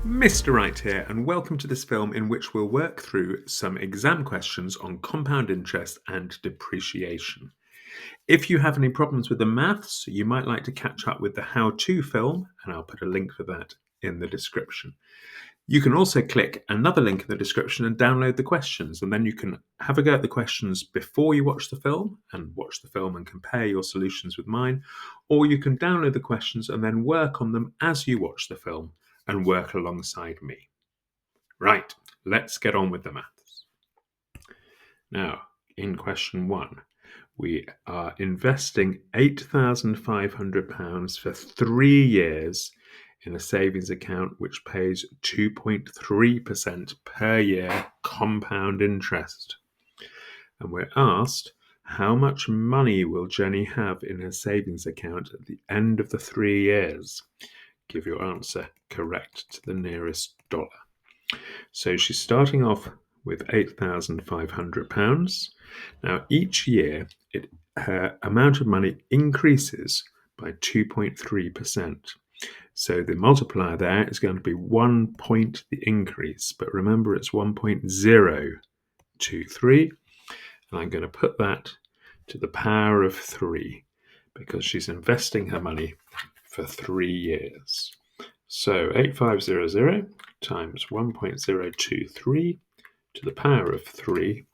Mr. Wright here, and welcome to this film in which we'll work through some exam questions on compound interest and depreciation. If you have any problems with the maths, you might like to catch up with the how-to film, and I'll put a link for that in the description. You can also click another link in the description and download the questions, and then you can have a go at the questions before you watch the film and compare your solutions with mine, or you can download the questions and then work on them as you watch the film and work alongside me. Right, let's get on with the maths. Now, in question 1, we are investing £8,500 for 3 years in a savings account which pays 2.3% per year compound interest. And we're asked, how much money will Jenny have in her savings account at the end of the 3 years? Give your answer correct to the nearest dollar. So she's starting off with £8,500. Now, each year, her amount of money increases by 2.3%. So the multiplier there is going to be 1 point the increase. But remember, it's 1.023. And I'm going to put that to the power of 3 because she's investing her money for 3 years. So 8500 times 1.023 to the power of 3.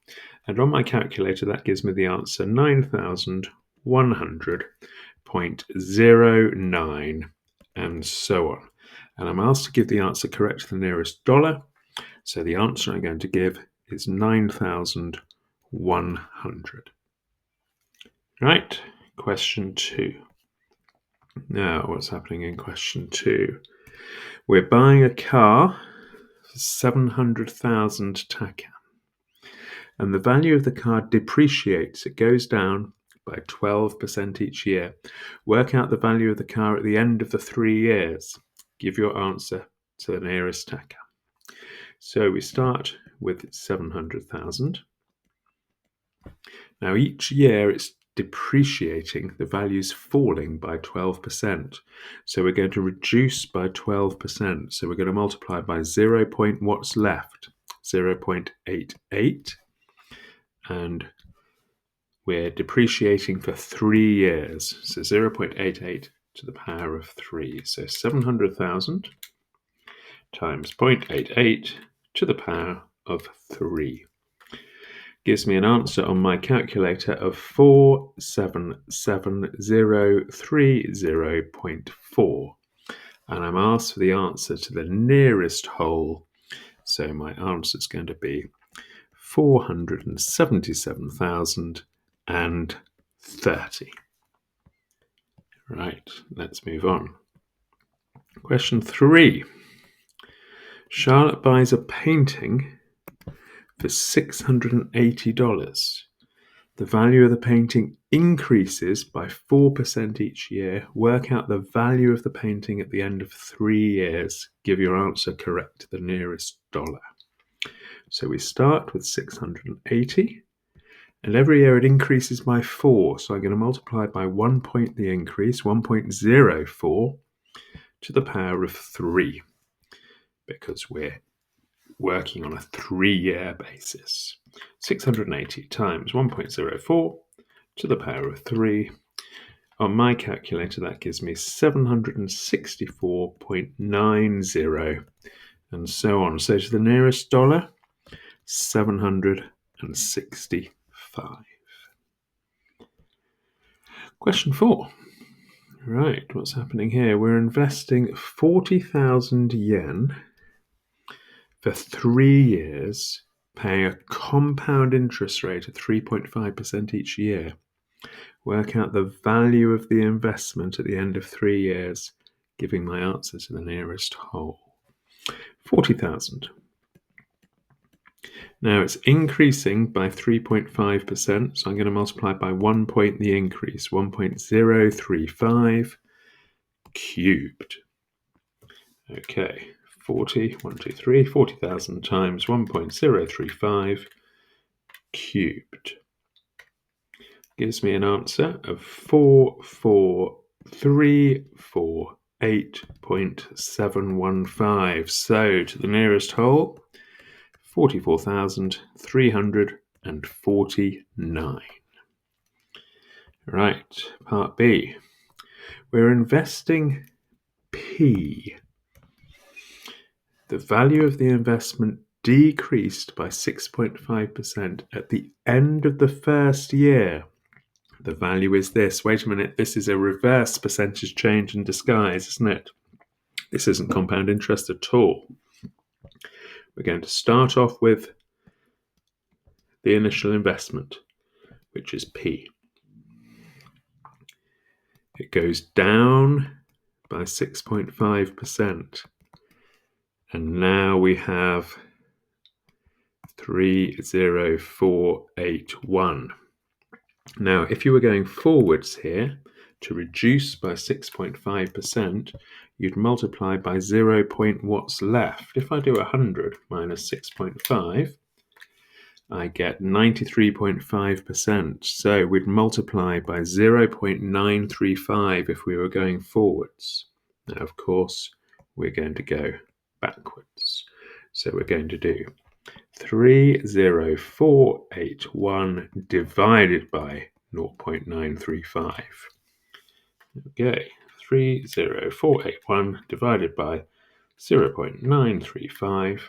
And on my calculator, that gives me the answer 9,100.09, and so on. And I'm asked to give the answer correct to the nearest dollar. So the answer I'm going to give is 9,100. Right, question 2. Now, what's happening in question 2? We're buying a car for 700,000 taka, and the value of the car depreciates. It goes down by 12% each year. Work out the value of the car at the end of the 3 years. Give your answer to the nearest taka. So we start with 700,000. Now each year it's depreciating, the value's falling by 12%. So we're going to reduce by 12%. So we're going to multiply by 0. What's left? 0.88. And we're depreciating for 3 years. So 0.88 to the power of 3. So 700,000 times 0.88 to the power of 3. Gives me an answer on my calculator of 477,030.4. And I'm asked for the answer to the nearest whole. So my answer is going to be 477,030. Right, let's move on. Question 3. Charlotte buys a painting for $680. The value of the painting increases by 4% each year. Work out the value of the painting at the end of 3 years. Give your answer correct to the nearest dollar. So we start with 680, and every year it increases by 4. So I'm going to multiply by 1 point the increase, 1.04 to the power of 3, because we're working on a 3-year basis. 680 times 1.04 to the power of 3. On my calculator, that gives me 764.90, and so on. So to the nearest dollar, 765. Question 4. Right, what's happening here? We're investing 40,000 yen for 3 years, paying a compound interest rate of 3.5% each year. Work out the value of the investment at the end of 3 years, giving my answer to the nearest whole. 40,000. Now it's increasing by 3.5%, so I'm going to multiply by 1 point the increase, 1.035 cubed. Okay, 40,000 times 1.035 cubed gives me an answer of 4434 8.715. So to the nearest whole, 44,349. Right, part B. We're investing P. The value of the investment decreased by 6.5% at the end of the first year. The value is this. Wait a minute, this is a reverse percentage change in disguise, isn't it? This isn't compound interest at all. We're going to start off with the initial investment, which is P. It goes down by 6.5%. And now we have 30481. Now, if you were going forwards here, to reduce by 6.5%, you'd multiply by 0. What's left? If I do 100 minus 6.5, I get 93.5%. So we'd multiply by 0.935 if we were going forwards. Now, of course, we're going to go backwards. So we're going to do 30481 divided by 0.935. Okay, 30481 divided by 0.935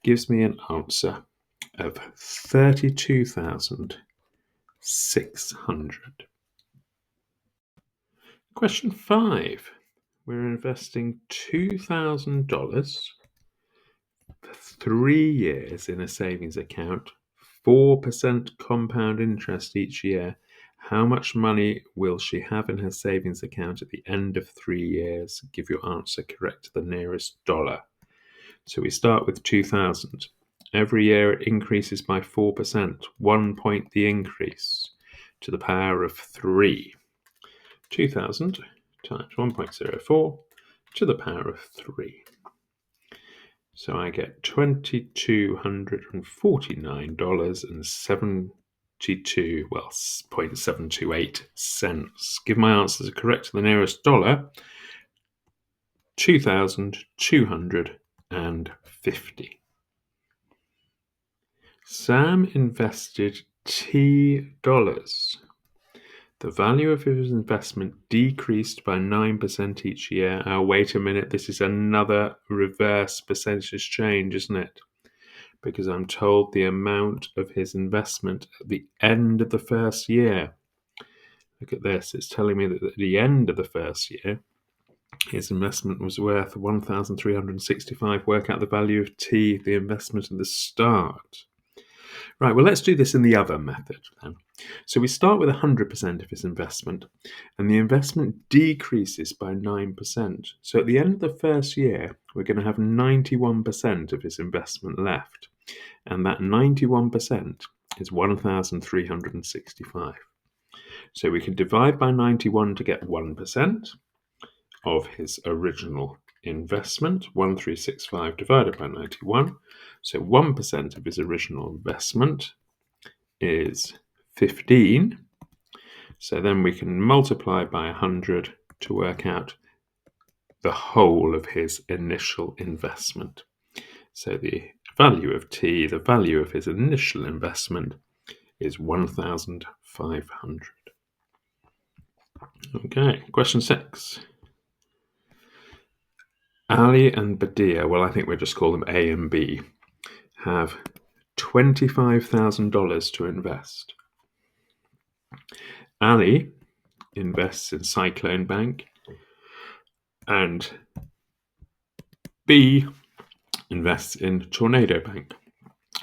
gives me an answer of 32,600. Question 5. We're investing $2,000 for 3 years in a savings account, 4% compound interest each year. How much money will she have in her savings account at the end of 3 years? Give your answer correct to the nearest dollar. So we start with 2,000. Every year it increases by 4%, 1 point the increase, to the power of 3. 2,000 times 1.04 to the power of 3. So I get $2,249.72, 0.728 cents. Give my answers correct to the nearest dollar. 2,250. Sam invested $T. The value of his investment decreased by 9% each year. Wait a minute, this is another reverse percentage change, isn't it? Because I'm told the amount of his investment at the end of the first year. Look at this, it's telling me that at the end of the first year, his investment was worth 1,365. Work out the value of T, the investment at the start. Right, well, let's do this in the other method then. So we start with 100% of his investment, and the investment decreases by 9%. So at the end of the first year, we're going to have 91% of his investment left, and that 91% is 1,365. So we can divide by 91 to get 1% of his original investment. 1,365 divided by 91. So 1% of his original investment is 15. So then we can multiply by 100 to work out the whole of his initial investment. So the value of T, the value of his initial investment, is 1,500. Okay, question 6. Ali and Badia, well, I think we'll just call them A and B, have $25,000 to invest. Ali invests in Cyclone Bank, and B invests in Tornado Bank.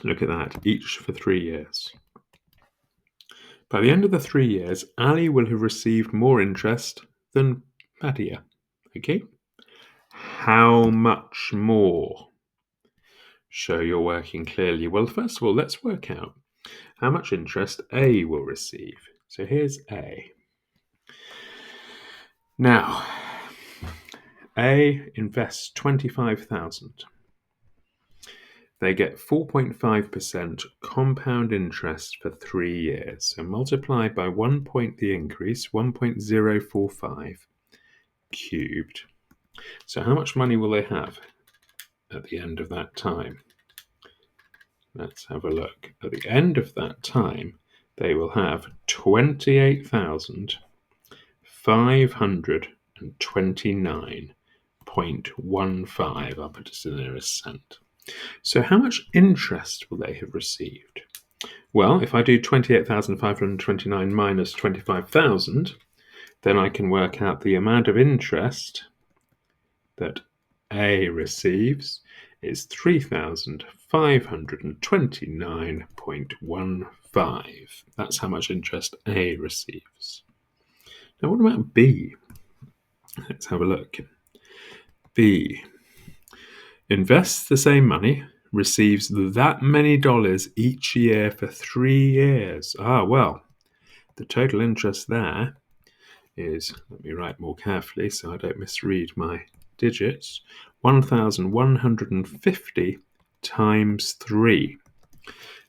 Look at that, each for 3 years. By the end of the 3 years, Ali will have received more interest than Badia. Okay? How much more? Show you're working clearly. Well, first of all, let's work out how much interest A will receive. So here's A. Now, A invests 25,000. They get 4.5% compound interest for 3 years. So multiplied by 1 point the increase, 1.045, cubed. So how much money will they have at the end of that time? Let's have a look. At the end of that time, they will have 28,529.15. I'll put it to the nearest cent. So how much interest will they have received? Well, if I do 28,529 minus 25,000, then I can work out the amount of interest that A receives is 3,529.15. That's how much interest A receives. Now, what about B? Let's have a look. B invests the same money, receives that many dollars each year for 3 years. Well, the total interest there is, let me write more carefully so I don't misread my digits, 1,150 times 3.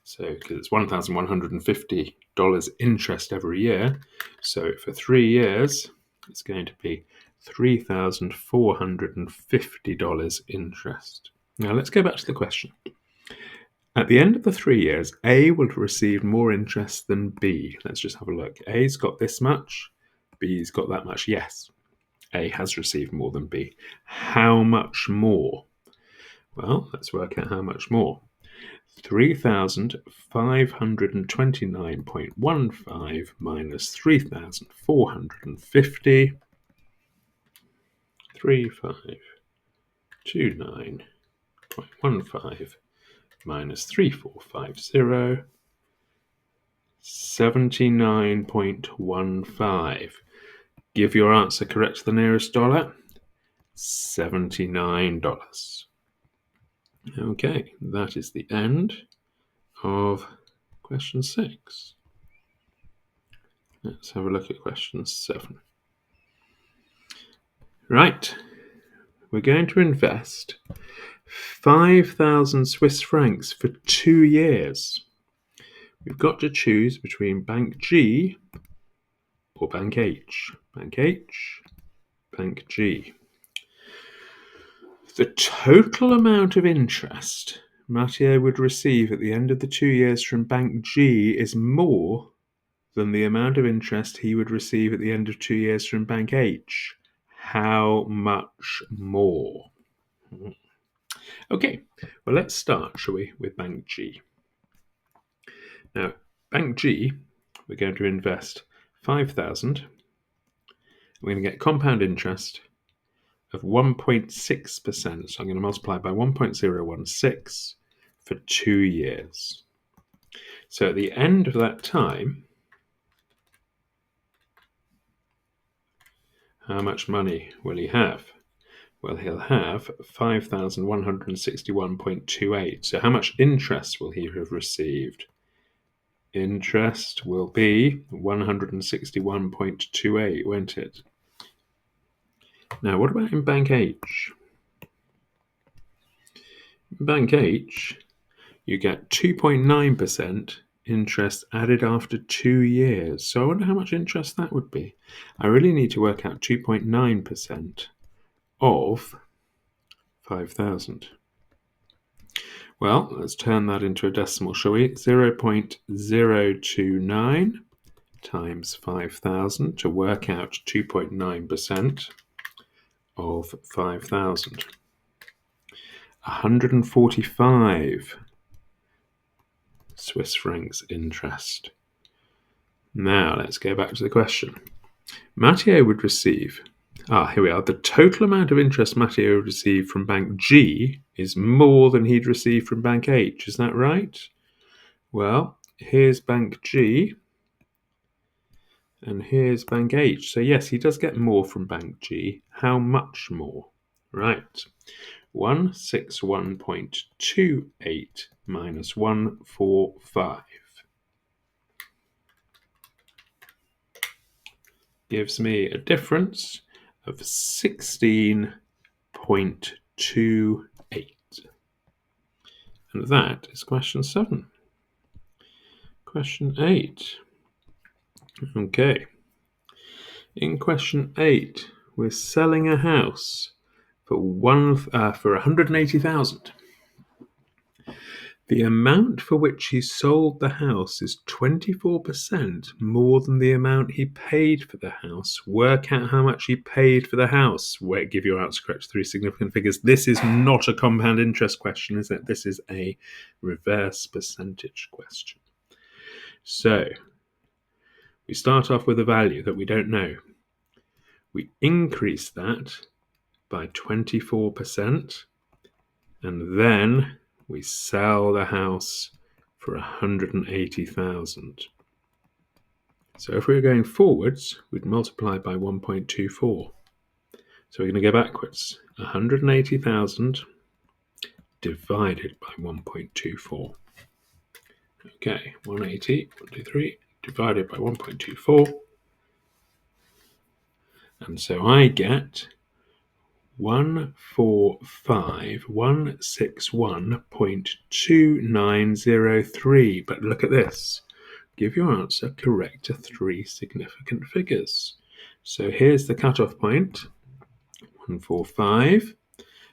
So, because it's $1,150 interest every year, so for 3 years, it's going to be $3,450 interest. Now, let's go back to the question. At the end of the 3 years, A will receive more interest than B. Let's just have a look. A's got this much, B's got that much. Yes, A has received more than B. How much more? Well, let's work out how much more. 3,529.15 minus 3,450. 3,529.15 minus 3,450. 79.15. Give your answer correct to the nearest dollar. $79. Okay, that is the end of question 6. Let's have a look at question 7. Right, we're going to invest 5,000 Swiss francs for 2 years. We've got to choose between Bank G or Bank H. Bank H, Bank G. The total amount of interest Mathieu would receive at the end of the 2 years from Bank G is more than the amount of interest he would receive at the end of 2 years from Bank H. How much more? Okay, well, let's start, shall we, with Bank G. Now, Bank G, we're going to invest 5,000. We're going to get compound interest of 1.6%. So I'm going to multiply by 1.016 for 2 years. So at the end of that time, how much money will he have? Well, he'll have 5,161.28. So how much interest will he have received? Interest will be 161.28, won't it? Now, what about in Bank H? In Bank H, you get 2.9% interest added after 2 years. So I wonder how much interest that would be. I really need to work out 2.9% of 5,000. Well, let's turn that into a decimal, shall we? 0.029 times 5,000 to work out 2.9% of 5,000. 145 Swiss francs interest. Now let's go back to the question. Mathieu would receive, here we are, the total amount of interest Mathieu would receive from Bank G is more than he'd receive from Bank H, is that right? Well, here's Bank G, and here's Bank H. So yes, he does get more from Bank G. How much more? Right. 161.28 minus 145 gives me a difference of 16.28. And that is question 7. Question 8. Okay. In question 8, we're selling a house for 180,000. The amount for which he sold the house is 24% more than the amount he paid for the house. Work out how much he paid for the house. Give your answer correct to 3 significant figures. This is not a compound interest question, is it? This is a reverse percentage question. So, we start off with a value that we don't know. We increase that by 24%, and then we sell the house for 180,000. So if we were going forwards, we'd multiply by 1.24. So we're going to go backwards. 180,000 divided by 1.24. Okay, 180, 123, divided by 1.24. And so I get 145,161.2903. But look at this. Give your answer correct to 3 significant figures. So here's the cutoff point, 145.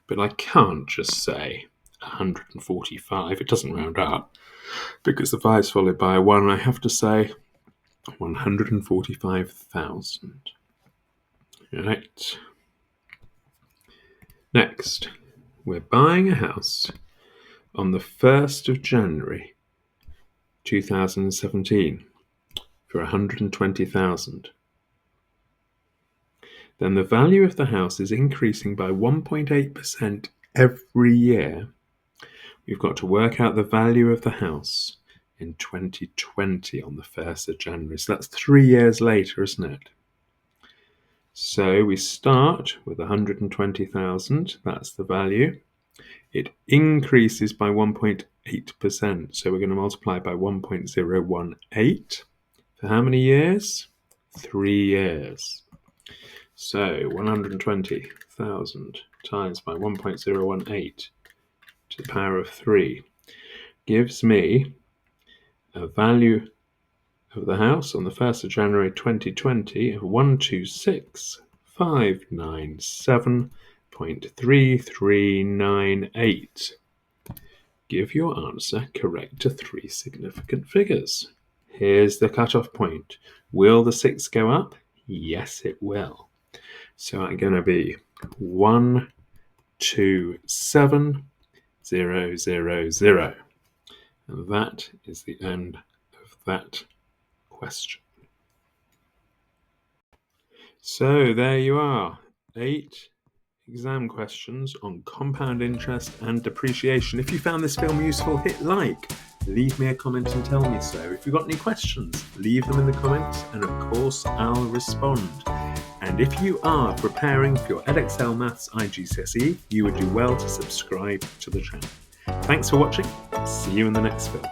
But I can't just say 145. It doesn't round up. Because the 5's followed by a 1, I have to say 145,000. Right. Next, we're buying a house on the 1st of January 2017 for 120,000. Then the value of the house is increasing by 1.8% every year. We've got to work out the value of the house in 2020 on the 1st of January. So that's 3 years later, isn't it? So we start with 120,000. That's the value. It increases by 1.8%. So we're going to multiply by 1.018. For how many years? 3 years. So 120,000 times by 1.018 to the power of 3 gives me a value of the house on the 1st of January 2020 of 126,597.3398. Give your answer correct to 3 significant figures. Here's the cutoff point. Will the 6 go up? Yes, it will. So I'm going to be 127,000. And that is the end of that question. So there you are, 8 exam questions on compound interest and depreciation. If you found this film useful, hit like, leave me a comment and tell me so. If you've got any questions, leave them in the comments and of course I'll respond. And if you are preparing for your Edexcel Maths IGCSE, you would do well to subscribe to the channel. Thanks for watching. See you in the next film.